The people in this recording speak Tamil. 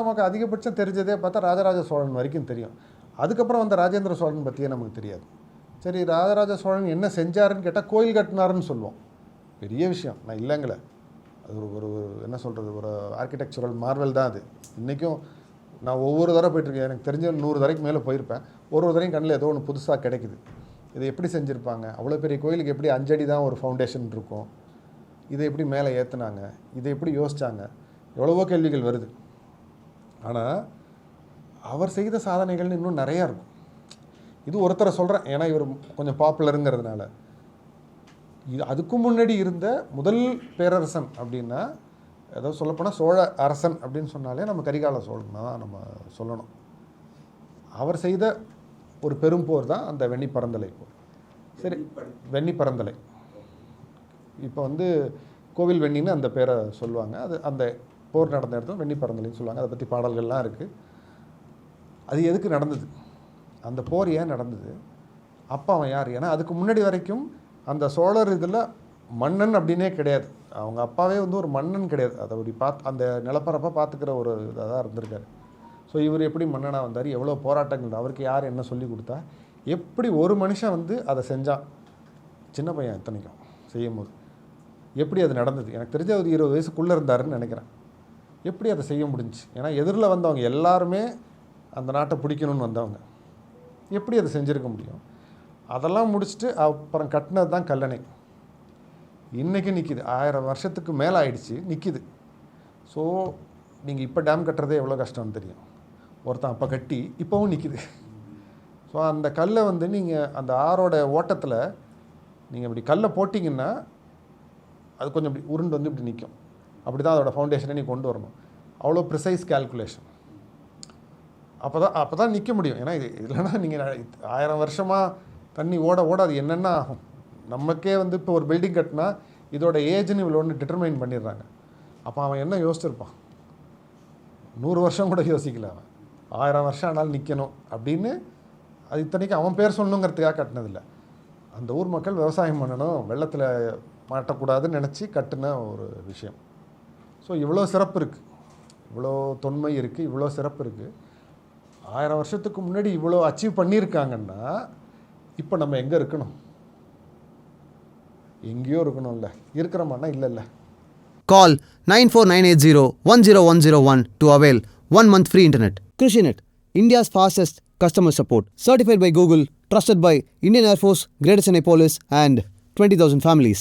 நமக்கு அதிகபட்சம் தெரிஞ்சதே பார்த்தா ராஜராஜ சோழன் வரைக்கும் தெரியும். அதுக்கப்புறம் வந்த ராஜேந்திர சோழன் பற்றியே நமக்கு தெரியாது. சரி, ராஜராஜ சோழன் என்ன செஞ்சாருன்னு கேட்டால் கோயில் கட்டினாருன்னு சொல்லுவோம். பெரிய விஷயம், நான் இல்லைங்களே. அது ஒரு என்ன சொல்கிறது, ஒரு ஆர்கிடெக்சரல் மார்வல் தான் அது. இன்றைக்கும் நான் ஒவ்வொரு தடவை போயிட்டுருக்கேன், எனக்கு தெரிஞ்ச 100 தடவைக்கு மேலே போயிருப்பேன். ஒரு தடவையும் கண்ணில் ஏதோ ஒன்று புதுசாக கிடைக்குது. இதை எப்படி செஞ்சுருப்பாங்க, அவ்வளோ பெரிய கோயிலுக்கு எப்படி 5 அடி தான் ஒரு ஃபவுண்டேஷன் இருக்கும், இதை எப்படி மேலே ஏற்றுனாங்க, இதை எப்படி யோசித்தாங்க, எவ்வளவோ கேள்விகள் வருது. ஆனால் அவர் செய்த சாதனைகள்னு இன்னும் நிறையா இருக்கும். இது ஒருத்தரை சொல்கிறேன், ஏன்னா இவர் கொஞ்சம் பாப்புலருங்கிறதுனால. இது அதுக்கும் முன்னாடி இருந்த முதல் பேரரசன் அப்படின்னா, ஏதோ சொல்லப்போனால் சோழ அரசன் அப்படின்னு சொன்னாலே நம்ம கரிகால சோழன் தான் நம்ம சொல்லணும். அவர் செய்த ஒரு பெரும் போர் தான் அந்த வெண்ணி பரந்தலை போர். சரி, வெண்ணி பரந்தலை இப்போ வந்து கோவில் வெண்ணின்னு அந்த பேரை சொல்லுவாங்க. அது அந்த போர் நடந்த இடத்துல வெண்ணி பரந்தலைன்னு சொல்லுவாங்க. அதை பற்றி பாடல்கள்லாம் இருக்குது. அது எதுக்கு நடந்தது, அந்த போர் ஏன் நடந்தது, அப்போ அவன் யார்? ஏன்னா அதுக்கு முன்னாடி வரைக்கும் அந்த சோழர் இதில் மன்னன் அப்படின்னே கிடையாது. அவங்க அப்பாவே வந்து ஒரு மன்னன் கிடையாது. அதை அப்படி அந்த நிலப்பரப்பை பார்த்துக்கிற ஒரு இதாக தான் இருந்திருக்காரு. ஸோ இவர் எப்படி மன்னனாக வந்தார், எவ்வளோ போராட்டங்கள், அவருக்கு யார் என்ன சொல்லி கொடுத்தா, எப்படி ஒரு மனுஷன் வந்து அதை செஞ்சான், சின்ன பையன் எத்தனைக்கும் செய்யும் போது எப்படி அது நடந்தது. எனக்கு தெரிஞ்ச ஒரு 20 வயசுக்குள்ளே இருந்தாருன்னு நினைக்கிறேன். எப்படி அதை செய்ய முடிஞ்சுச்சு? ஏன்னா எதிரில் வந்தவங்க எல்லாருமே அந்த நாட்டை பிடிக்கணும்னு வந்தவங்க. எப்படி அதை செஞ்சுருக்க முடியும்? அதெல்லாம் முடிச்சுட்டு அப்புறம் கட்டினது தான் கல்லணை. இன்றைக்கி நிற்கிது, 1000 வருஷத்துக்கு மேலே ஆயிடுச்சு, நிற்கிது. ஸோ நீங்கள் இப்போ டேம் கட்டுறதே எவ்வளோ கஷ்டம்னு தெரியும். ஒருத்தன் அப்போ கட்டி இப்போவும் நிற்கிது. ஸோ அந்த கல்லை வந்து நீங்கள் அந்த ஆறோட ஓட்டத்தில் நீங்கள் இப்படி கல்லை போட்டிங்கன்னா அது கொஞ்சம் இப்படி உருண்டு வந்து இப்படி நிற்கும். அப்படி தான் அதோடய ஃபவுண்டேஷனை நீ கொண்டு வரணும். அவ்வளோ ப்ரிசைஸ் கேல்குலேஷன். அப்போ தான் நிற்க முடியும். ஏன்னா இது இல்லைன்னா நீங்கள் 1000 வருஷமாக தண்ணி ஓட அது என்னென்ன ஆகும். நமக்கே வந்து இப்போ ஒரு பில்டிங் கட்டினா இதோட ஏஜ்னு இவ்வளோ ஒன்று டிட்டர்மைன் பண்ணிடுறாங்க. அப்போ அவன் என்ன யோசிச்சிருப்பான்? 100 வருஷம் கூட யோசிக்கல அவன். 1000 வருஷம் ஆனாலும் நிற்கணும் அப்படின்னு. அது இத்தனைக்கும் அவன் பேர் சொல்லணுங்கிறதுக்காக கட்டினதில்லை. அந்த ஊர் மக்கள் விவசாயம் பண்ணணும், வெள்ளத்தில் மாட்டக்கூடாதுன்னு நினச்சி கட்டின ஒரு விஷயம். ஸோ இவ்வளோ சிறப்பு இருக்குது, இவ்வளோ தொன்மை இருக்குது, இவ்வளோ சிறப்பு இருக்குது. 1000 வருஷத்துக்கு முன்னாடி இவ்வளோ அச்சீவ் பண்ணியிருக்காங்கன்னா இப்போ நம்ம எங்கே இருக்கணும்? எங்கேயோ இருக்கணும்ல. இருக்கிறோமான்னா இல்லைல்ல. Call 9498010101 to avail 1 month free internet. KrishiNet, India's fastest customer support. Certified by Google, trusted by Indian Air Force, Greater Chennai Police and 20,000 families.